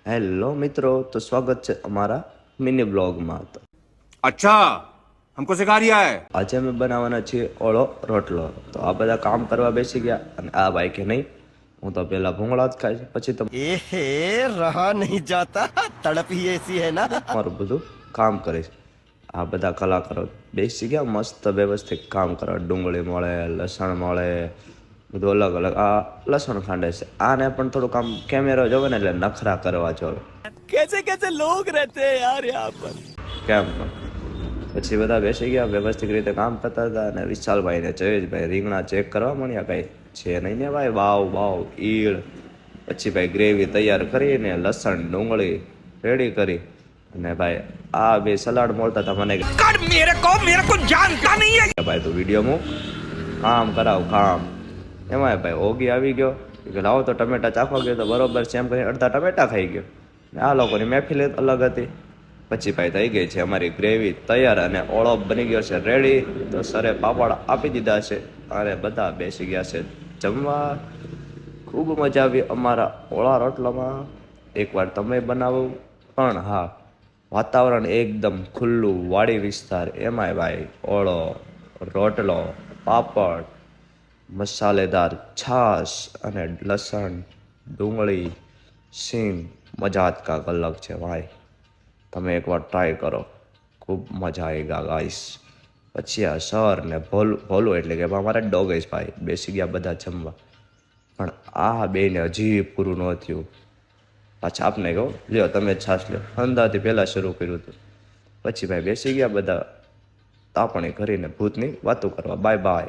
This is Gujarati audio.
હેલો મિત્રો, તો સ્વાગત છે અમારા મિની બ્લોગમાં. તો अच्छा हमको सिखा रिया है. આજે અમે બનાવવાના છીએ ઓળો રોટલો. તો આ બધા કામ કરવા બેસી ગયા અને આ ભાઈ કે નહીં, હું તો પહેલા ભૂંગળા જ ખાઈશ, પછી एहे रहा नहीं जाता तड़प ही ऐसी है ना તમારું બધું કામ કરીશ. આ બધા કલાકારો બેસી ગયા મસ્ત વ્યવસ્થિત કામ કરવા. ડુંગળી મળે, લસણ મળે, બધું અલગ અલગ. આ લસણ ખાંડે છે, આને પણ થોડુંક આમ કેમેરો જોવે ને એટલે નખરા કરવા જોવે. कैसे कैसे लोग रहते हैं यार यहाँ पर કેમ પણ પછી બધા બેસી ગયા, વ્યવસ્થિત રીતે કામ કરતા હતા. અને વિશાલભાઈ ને જયેશભાઈ રીંગણા ચેક કરવા મળ્યા. કઈ છે નહીં ને ભાઈ, વાવ વાવ ઈળ. પછી ભાઈ ગ્રેવી તૈયાર કરીને લસણ ડુંગળી રેડી કરી અને ભાઈ આ બે સલાડ મળતા હતા. મને मेरे को जानता नहीं है. કે ભાઈ તું વિડીયો મૂક, કામ કરાવ કામ. એમાં ભાઈ ઓગી આવી ગયો કે લાવો તો ટમેટા ચાખવા ગયો તો બરોબર છે એમ કરીને અડધા ટમેટા ખાઈ ગયો. ને આ લોકોની મહેફિલ અલગ હતી. પછી ભાઈ થઈ ગઈ છે અમારી ગ્રેવી તૈયાર અને ઓળો બની ગયો છે રેડી. તો સરે પાપડ આપી દીધા છે અને બધા બેસી ગયા છે જમવા. ખૂબ મજા આવી અમારા ઓળા રોટલામાં. એકવાર તમે બનાવો. પણ હા, વાતાવરણ એકદમ ખુલ્લું, વાડી વિસ્તાર, એમાંય ભાઈ ઓળો રોટલો, પાપડ, મસાલેદાર છાશ અને લસણ ડુંગળી સિંગ. મજા જ કાંક અલગ છે ભાઈ. તમે એકવાર ટ્રાય કરો, ખૂબ મજા આવી ગા ગાઈસ. પછી આ સર ને ભોલું એટલે કે અમારા ડોગેશ ભાઈ બેસી ગયા બધા જમવા. પણ આ બેને હજી પૂરું ન થયું. પાછા આપને કહો, લ્યો તમે છાશ લ્યો. અંદાથી પહેલાં શરૂ કર્યું હતું. પછી ભાઈ બેસી ગયા બધા તાપણી કરીને ભૂતની વાતો કરવા. Bye bye.